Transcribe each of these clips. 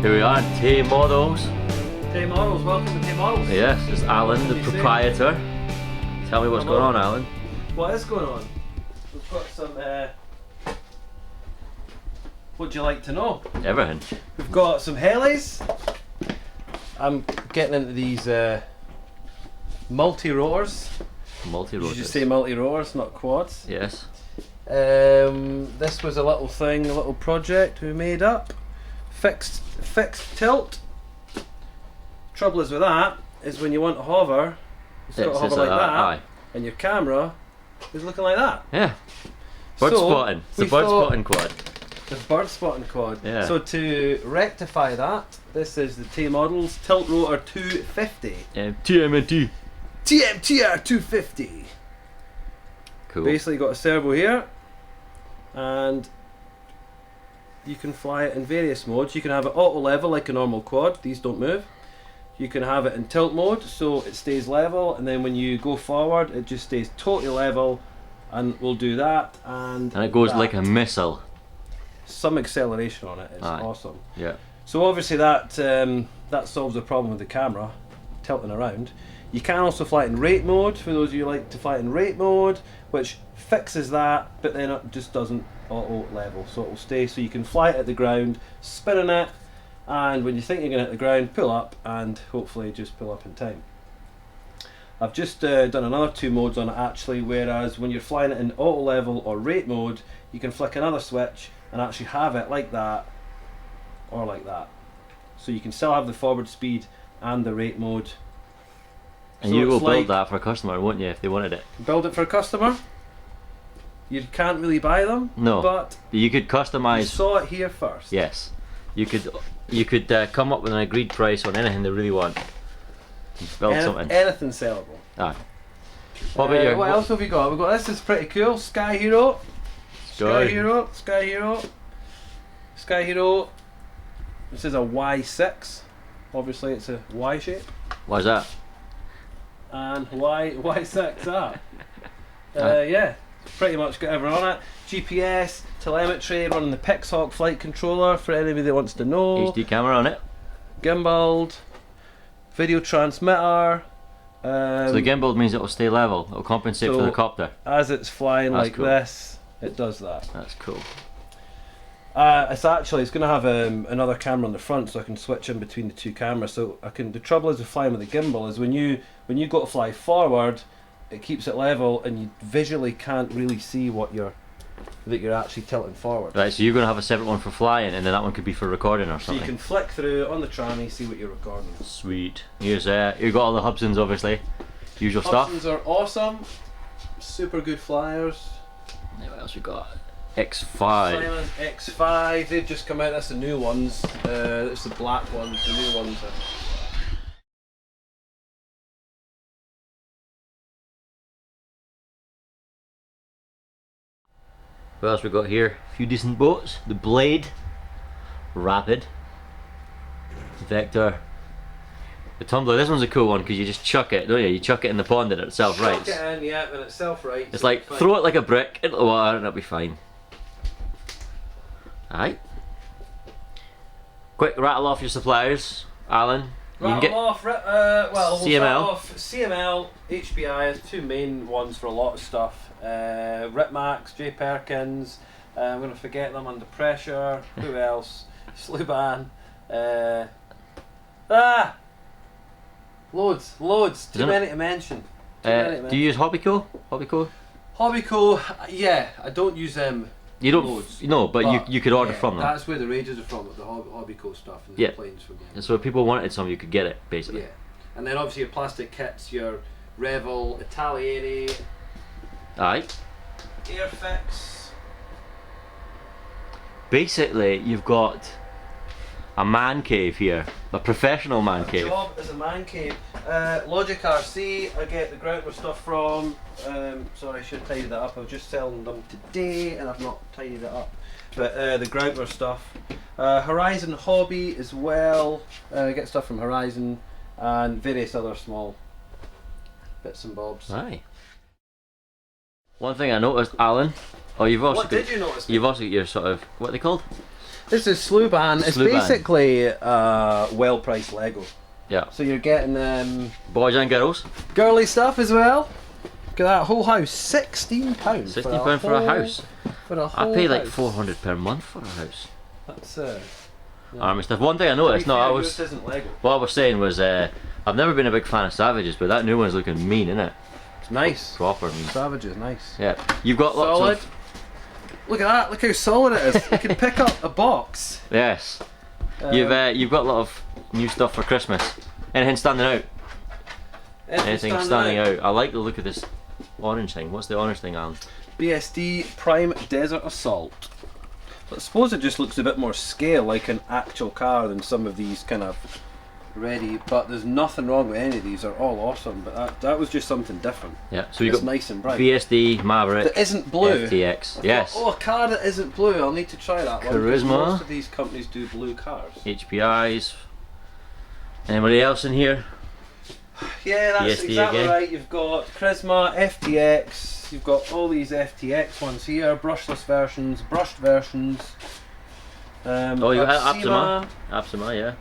Here we are, Tay Models. Tay Models, welcome to Tay Models. Yes, it's Alun, the proprietor. Tell me what's going on, Alun. What is going on? We've got some, what do you like to know? Everything. We've got some helis. I'm getting into these multi-rotors. Multi-rotors. Did you say multi-rotors, not quads? Yes. This was a little thing, a little project we made up. Fixed tilt. Trouble is with that is when you want to hover, it's got to hover like that, aye. and your camera is looking like that. Yeah. Bird spotting. It's the bird spotting quad. The bird spotting quad. Yeah. So to rectify that, this is the Tay Models Tilt Rotor 250. TMNT. TMTR 250. Cool. Basically got a servo here, and you can fly it in various modes. You can have it auto level like a normal quad, these don't move. You can have it in tilt mode so it stays level, and then when you go forward it just stays totally level, and we'll do that and it goes that. like a missile. Some acceleration on it, it's awesome. Yeah. So obviously that that solves the problem with the camera tilting around. You can also fly it in rate mode for those of you who like to fly it in rate mode, which fixes that, but then it just doesn't auto level, so it will stay, so you can fly it at the ground, spinning it, and when you think you're going to hit the ground, pull up, and hopefully just pull up in time. I've just done another two modes on it actually, whereas when you're flying it in auto level or rate mode, you can flick another switch and actually have it like that or like that, so you can still have the forward speed and the rate mode. And so you will build that for a customer, won't you, if they wanted it? Build it for a customer. You can't really buy them. No. But you could customize. You saw it here first. Yes. You could come up with an agreed price on anything they really want. Build something. Anything sellable. Aye. What about your? What else have we got? We've got this is pretty cool. Sky Hero. Sky Hero. Sky Hero. Sky Hero. This is a Y6. Obviously, it's a Y shape. Why's that? And why6 that? Yeah, pretty much got everything on it. GPS, telemetry, running the Pixhawk flight controller for anybody that wants to know. HD camera on it. Gimbaled, video transmitter. So the gimbal means it will stay level. It will compensate for the copter. As it's flying like cool. this, it does that. That's cool. It's going to have another camera on the front, so I can switch in between the two cameras. So I can. The trouble is with flying with the gimbal is when you go to fly forward, it keeps it level, and you visually can't really see that you're actually tilting forward. Right. So you're going to have a separate one for flying, and then that one could be for recording or something. So you can flick through on the tranny, see what you're recording. Sweet. Here's you've got all the Hubsons, obviously. Usual stuff. Hubsons are awesome. Super good flyers. Yeah, what else we got? X5. Silent X5, they've just come out, that's the new ones. That's the black ones, the new ones. What else we got here? A few decent boats. The Blade, Rapid, Vector, the Tumbler. This one's a cool one because you just chuck it, don't you? You chuck it in the pond and it self-rights. Chuck it in, yeah, and it self-rights. It's like throw it like a brick into the water and it'll be fine. Alright. Quick rattle off your suppliers, Alan. Rattle off, well, we'll CML. start off CML, HBI is two main ones for a lot of stuff. Ripmax, J Perkins, I'm going to forget them, Under Pressure, who else? Sluban. Loads, too many to mention. Do you use Hobbyco? Hobbyco, yeah, I don't use them. You don't, loads, but you could order from them. That's where the rages are from, the Hobbyco stuff and the planes from them. And so if people wanted some, you could get it, basically. Yeah, and then obviously your plastic kits, your Revel, Italiani, Aye. Airfix. Basically, you've got a man cave here, a professional man cave. My job is a man cave. Logic RC, I get the groundwork stuff from. Sorry, I should tidy that up. I was just selling them today and I've not tidied it up. But the groundwork stuff. Horizon Hobby as well. I get stuff from Horizon and various other small bits and bobs. Aye. One thing I noticed, Alan. Oh, you've also what did you notice? You've also got your sort of, what are they called? This is Sluban. It's Sluban. basically well-priced Lego. Yeah. So you're getting Boys and girls. girly stuff as well. Look at that whole house. £16. £16 for a house. For a whole I pay like house. 400 per month for a house. That's Army stuff. One thing I noticed, no, I was. This isn't Lego. What I was saying was, I've never been a big fan of Savages, but that new one's looking mean, isn't it? It's nice. Proper mean. Savage is nice. Yeah. You've got lots Solid. of. Look at that. Look how solid it is. You can pick up a box. Yes. You've got a lot of new stuff for Christmas. Anything standing out? Anything standing out? I like the look of this orange thing. What's the orange thing, Alan? BSD Prime Desert Assault. I suppose it just looks a bit more scale, like an actual car, than some of these kind of ready. But there's nothing wrong with any of these. They're all awesome. But that was just something different. Yeah. So you've It's got nice and bright. BSD Maverick. That isn't blue. FTX. Yes. Oh, a car that isn't blue. I'll need to try that one. 'Cause Charisma. Most of these companies do blue cars. HPIs. Anybody else in here? Yeah, that's BSD exactly again. right. You've got Charisma, FTX. You've got all these FTX ones here, brushless versions, brushed versions. Oh, you got Apsima. Apsima, yeah.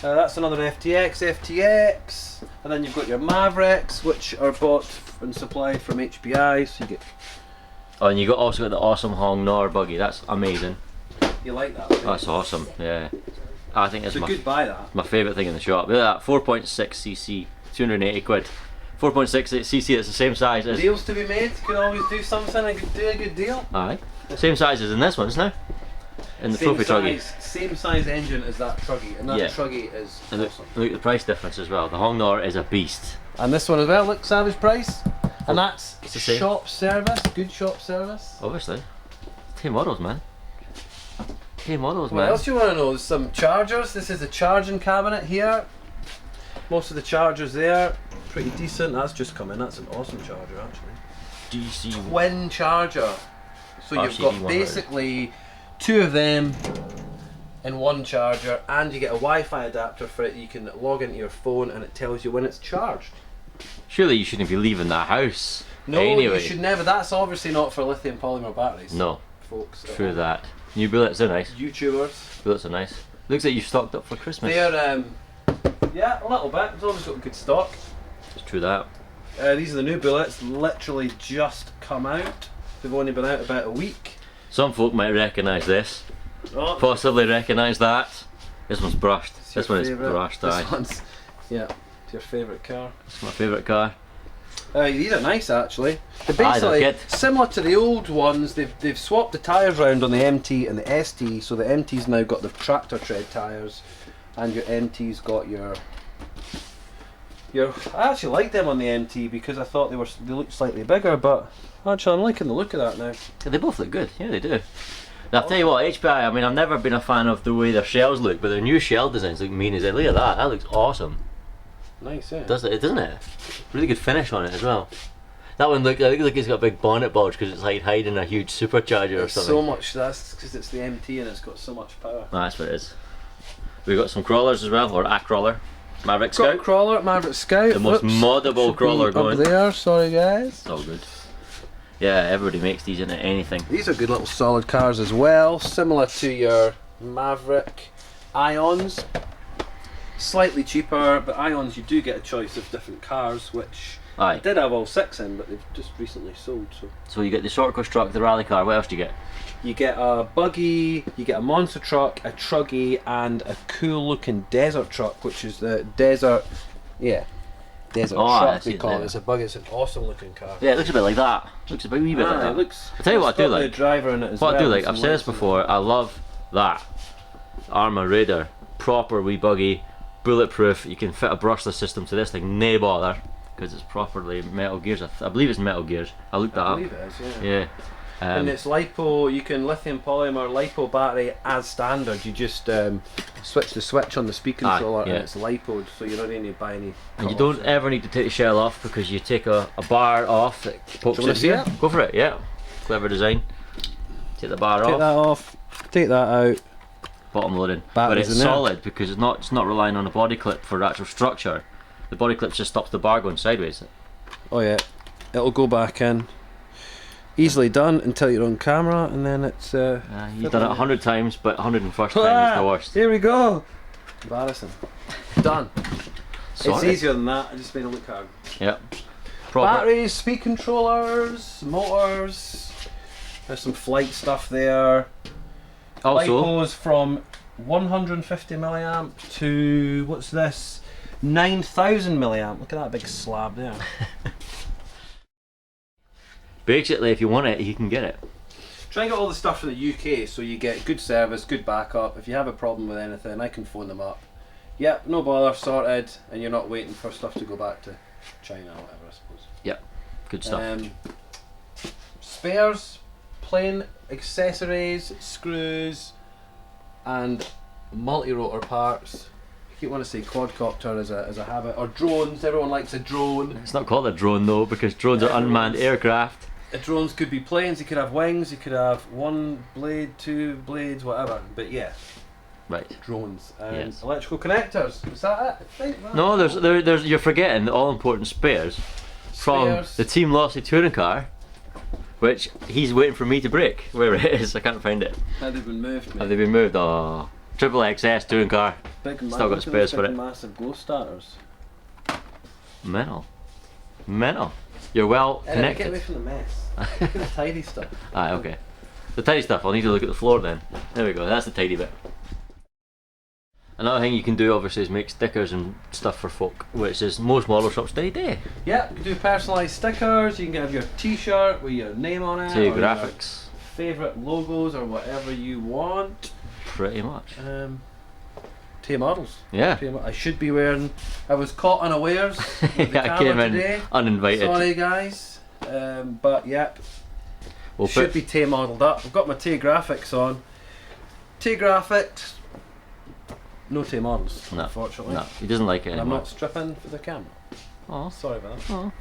That's another FTX, and then you've got your Mavericks, which are bought and supplied from HPI. So you get. Oh, and you also got the awesome Hong Nor buggy. That's amazing. You like that? Right? That's awesome. Yeah. I think it's It's a good buy. That. my favourite thing in the shop. Look at that, 4.6cc, 280 quid. 4.6cc, it's the same size as. Deals to be made. You can always do something and do a good deal. Aye. Same size as in this one, isn't it? In the Same trophy truggy. Same size engine as that truggy, and that Yeah. truggy is And look, awesome. look at the price difference as well. The Hong Nor is a beast. And this one as well, look, savage price. And that's It's the same. shop service, good shop service. Obviously. Tay Models, man. Tay Models, What man. else you want to know? There's some chargers. This is a charging cabinet here. Most of the chargers there, pretty decent. That's just come in. That's an awesome charger actually. DC. Twin charger. So you've RCD got 100. basically two of them in one charger, and you get a Wi-Fi adapter for it. You can log into your phone and it tells you when it's charged. Surely you shouldn't be leaving that house. No, anyway. you should never. That's obviously not for lithium polymer batteries. No, folks. true that. New bullets are nice. YouTubers. Bullets are nice. Looks like you've stocked up for Christmas. They're yeah, a little bit. It's always got good stock. It's true that. These are the new bullets. Literally just come out. They've only been out about a week. Some folk might recognise this. Oh, Possibly recognise that. This one's brushed. it's This your one is favourite. brushed, This aye. one's, yeah, it's your favourite car. It's my favourite car. These are nice actually. They're Aye, they're basically good. similar to the old ones. They've swapped the tyres round on the MT and the ST, so the MT's now got the tractor tread tyres, and your MT's got your. I actually like them on the MT because I thought they looked slightly bigger, but actually I'm liking the look of that now. Yeah, they both look good. Yeah, they do. Now, I'll tell you what, HPI, I mean, I've never been a fan of the way their shells look, but their new shell designs look mean as hell. Look at that. That looks awesome. Nice, yeah. Does it? Doesn't it? Really good finish on it as well. That one look. I think like it's got a big bonnet bulge because it's like hiding a huge supercharger or It's something. so much. That's because it's the MT and it's got so much power. That's what it is. We've got some crawlers as well, or a crawler. Maverick Got a Scout. crawler, Maverick Scout. The most Whoops. moddable Should crawler be going. up there. Sorry, guys. Oh, good. Yeah, everybody makes these into anything. These are good little solid cars as well, similar to your Maverick Ions. Slightly cheaper, but Ions you do get a choice of different cars, which I Aye. did have all 6 in, but they've just recently sold. So So you get the shortcut truck, the rally car. What else do you get? you get a buggy, you get a monster truck, a truggy, and a cool looking desert truck, which is the desert, desert Oh, I truck see they it call it. there. It's a buggy. It's an awesome looking car. Yeah, it looks a bit like that. Looks a wee bit like It that. looks. I'll tell you what it's I do got like. The driver in it as What well. I do like, Some I've said this lights in it. before, I love that Armour Raider, proper wee buggy, bulletproof. You can fit a brushless system to this thing, no bother, because it's properly Metal Gears. I believe it's Metal Gears. I looked that I up. believe it is, yeah. Yeah. And it's lipo. You can lithium polymer lipo battery as standard. You just switch the switch on the speed Aye, controller, yeah. and it's lipoed, so you don't need to buy any. And you cut-offs. don't ever need to take the shell off because you take a bar off that pokes Do you wanna in see here. it? Go for it, yeah. Clever design. Take the bar Take off. that off. Take that out. Bottom loading, but Batteries it's in there. solid because it's not relying on a body clip for actual structure. The body clip just stops the bar going sideways. Oh yeah, it'll go back in. Easily done until you're on camera, and then it's. You've done it 100 times, but 101st time is the worst. Here we go. Embarrassing. Done. Sorry. It's easier than that. I just made it look hard. Yep. Proper. Batteries, speed controllers, motors. There's some flight stuff there. Also, LiPos from 150 milliamp to what's this? 9,000 milliamp. Look at that big slab there. basically, if you want it, you can get it. Try and get all the stuff from the UK so you get good service, good backup. If you have a problem with anything, I can phone them up. Yep, no bother, sorted, and you're not waiting for stuff to go back to China or whatever, I suppose. Yep, good stuff. Spares, plain accessories, screws, and multi-rotor parts. I keep wanting to say quadcopter as a habit, or drones. Everyone likes a drone. It's not called a drone though, because drones are unmanned aircraft. Drones could be planes. You could have wings. You could have one blade, two blades, whatever. But yeah. Right. Drones and Yes. electrical connectors. Is that it? I think that's No, there's you're forgetting the all-important spares from Spares. the Team Lossy touring car, which he's waiting for me to break. Where it is, I can't find it. Had they been moved, mate? Have they been moved? Oh, triple XS touring car. Big Still got look at spares those for big it. Massive glow starters. Mental. You're well Get away connected. from the mess. Look at the tidy stuff. Ah, okay. The tidy stuff. I'll need to look at the floor then. There we go. That's the tidy bit. Another thing you can do obviously is make stickers and stuff for folk, which is most model shops do. Yeah, you can do personalised stickers. You can have your T-shirt with your name on it. Say or graphics. your favourite logos or whatever you want. Pretty much. Tay Models. Yeah. I should be wearing. I was caught unawares. With the I came camera in today. uninvited. Sorry, guys. But yep. We'll Should put, be Tay modelled up. I've got my Tay graphics on. Tay graphics. No Tay models, No, unfortunately. no, he doesn't like it And I'm anymore. not stripping for the camera. Oh, Sorry about that. oh.